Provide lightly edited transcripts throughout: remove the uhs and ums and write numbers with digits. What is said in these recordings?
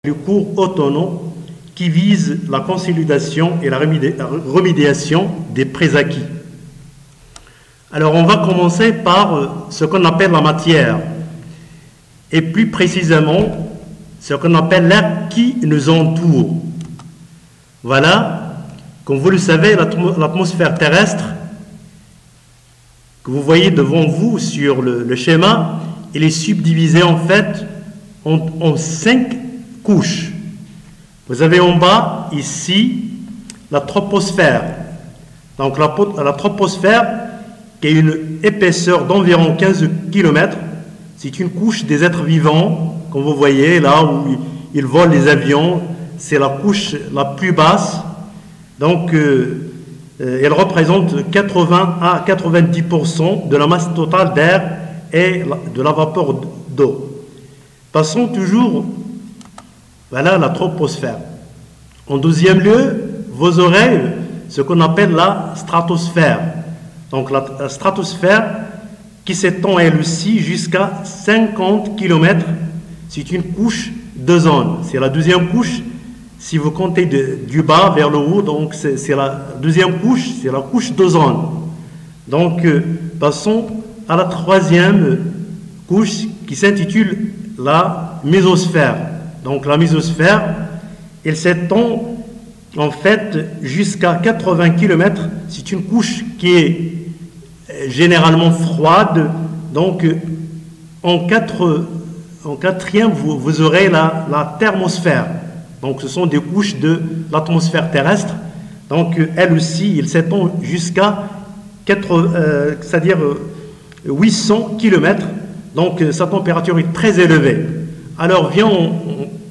Le cours autonome qui vise la consolidation et la remédiation des préacquis. Alors on va commencer par ce qu'on appelle la matière et plus précisément ce qu'on appelle l'air qui nous entoure. Voilà, comme vous le savez, l'atmosphère terrestre que vous voyez devant vous sur le schéma, elle est subdivisée en fait en 5 couches. Vous avez en bas, ici, la troposphère. Donc la troposphère, qui a une épaisseur d'environ 15 km, c'est une couche des êtres vivants, comme vous voyez là où ils volent les avions, c'est la couche la plus basse. Donc elle représente 80 à 90% de la masse totale d'air et de la vapeur d'eau. Passons toujours, voilà la troposphère. En deuxième lieu, vous aurez ce qu'on appelle la stratosphère. Donc la stratosphère qui s'étend elle aussi jusqu'à 50 km. C'est une couche d'ozone. C'est la deuxième couche, si vous comptez du bas vers le haut, donc c'est la deuxième couche, c'est la couche d'ozone. Donc passons à la troisième couche qui s'intitule la mésosphère. Donc la mésosphère, elle s'étend en fait jusqu'à 80 km. C'est une couche qui est généralement froide. Donc en quatrième, vous aurez la thermosphère. Donc ce sont des couches de l'atmosphère terrestre. Donc elle aussi, elle s'étend jusqu'à 800 km. Donc sa température est très élevée. Alors vient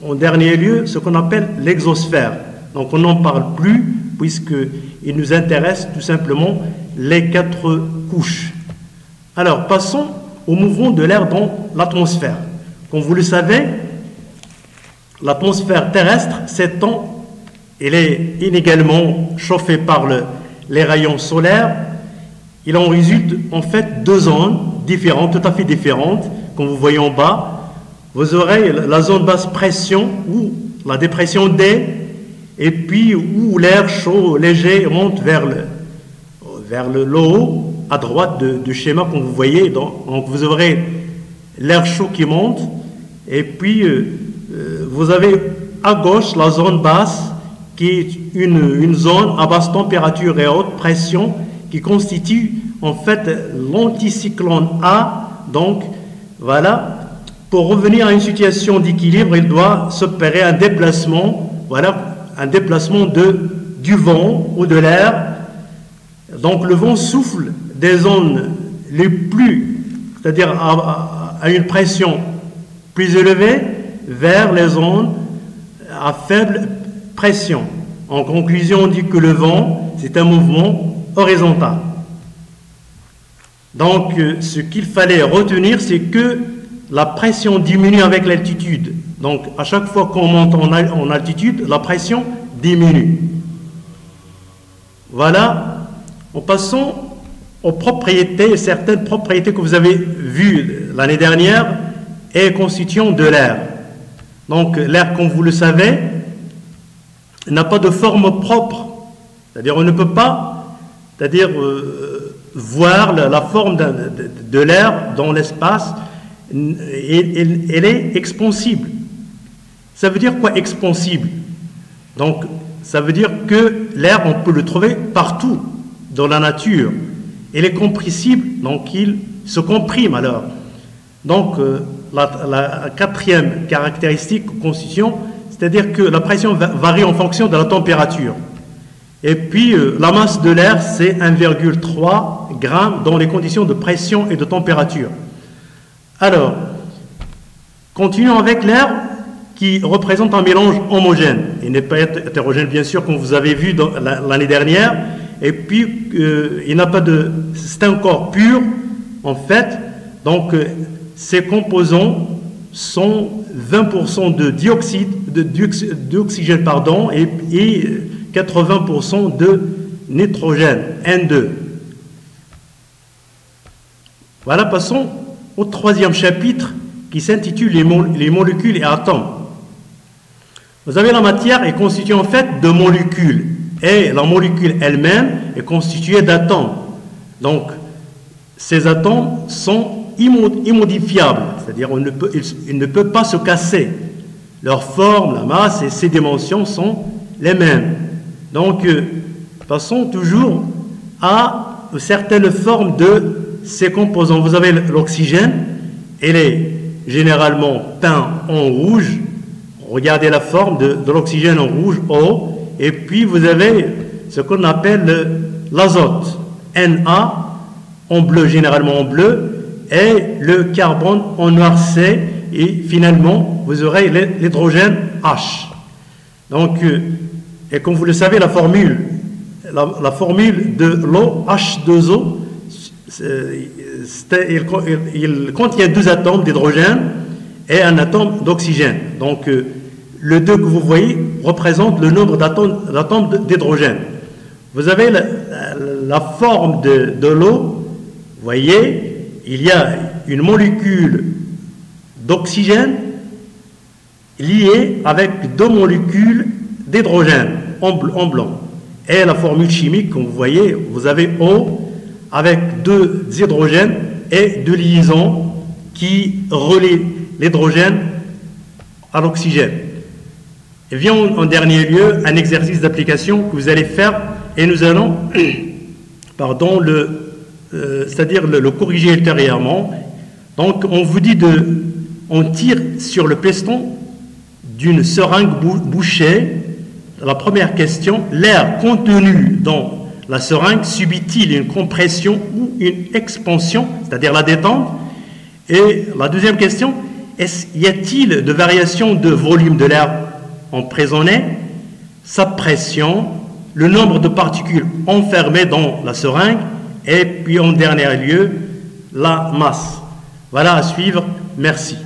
en dernier lieu ce qu'on appelle l'exosphère. Donc on n'en parle plus puisqu'il nous intéresse tout simplement les 4 couches. Alors passons au mouvement de l'air dans l'atmosphère. Comme vous le savez, l'atmosphère terrestre s'étend, elle est inégalement chauffée par les rayons solaires. Il en résulte en fait 2 zones différentes, tout à fait différentes, comme vous voyez en bas. Vous aurez la zone basse pression ou la dépression D, et puis où l'air chaud léger monte vers le haut, à droite du schéma comme vous voyez. Donc vous aurez l'air chaud qui monte, et puis vous avez à gauche la zone basse qui est une zone à basse température et haute pression qui constitue en fait l'anticyclone A. Donc voilà. Pour revenir à une situation d'équilibre, il doit s'opérer un déplacement, voilà, un déplacement du vent ou de l'air. Donc le vent souffle des zones les plus, c'est-à-dire à une pression plus élevée, vers les zones à faible pression. En conclusion, on dit que le vent, c'est un mouvement horizontal. Donc ce qu'il fallait retenir, c'est que la pression diminue avec l'altitude. Donc, à chaque fois qu'on monte en altitude, la pression diminue. Voilà. En passant aux propriétés, certaines propriétés que vous avez vues l'année dernière et constituant de l'air. Donc, l'air, comme vous le savez, n'a pas de forme propre. C'est-à-dire, on ne peut pas, voir la forme de l'air dans l'espace. Elle est expansible. Ça veut dire quoi, expansible? Donc ça veut dire que l'air, on peut le trouver partout dans la nature. Elle est compressible, donc il se comprime alors. Donc la quatrième caractéristique ou constitution, c'est-à-dire que la pression varie en fonction de la température. Et puis la masse de l'air, c'est 1,3 g dans les conditions de pression et de température. Alors, continuons avec l'air qui représente un mélange homogène. Il n'est pas hétérogène, bien sûr, comme vous avez vu l'année dernière. Et puis, il n'a pas de... C'est un corps pur, en fait. Donc, ses composants sont 20% d'oxygène, et 80% de nitrogène, N2. Voilà, passons au troisième chapitre qui s'intitule les molécules et atomes. Vous avez la matière est constituée en fait de molécules. Et la molécule elle-même est constituée d'atomes. Donc, ces atomes sont immodifiables. C'est-à-dire ils ne peuvent pas se casser. Leur forme, la masse et ses dimensions sont les mêmes. Donc, passons toujours à certaines formes de ces composants. Vous avez l'oxygène, il est généralement peint en rouge. Regardez la forme de l'oxygène en rouge, O. Et puis vous avez ce qu'on appelle l'azote, Na, en bleu, généralement en bleu, et le carbone en noir C. Et finalement, vous aurez l'hydrogène H. Donc, et comme vous le savez, la formule de l'eau, H2O, il contient 2 atomes d'hydrogène et un atome d'oxygène. Donc, le 2 que vous voyez représente le nombre d'atomes d'hydrogène. Vous avez la forme de l'eau. Vous voyez, il y a une molécule d'oxygène liée avec 2 molécules d'hydrogène en blanc. Et la formule chimique, comme vous voyez, vous avez O avec 2 hydrogènes et 2 liaisons qui relient l'hydrogène à l'oxygène. Et vient en dernier lieu un exercice d'application que vous allez faire et nous allons c'est-à-dire le corriger ultérieurement. Donc on vous dit on tire sur le piston d'une seringue bouchée. La première question, l'air contenu dans la seringue subit-il une compression ou une expansion, c'est-à-dire la détente? Et la deuxième question, y a-t-il de variation de volume de l'air emprisonné, sa pression, le nombre de particules enfermées dans la seringue, et puis en dernier lieu, la masse. Voilà à suivre. Merci.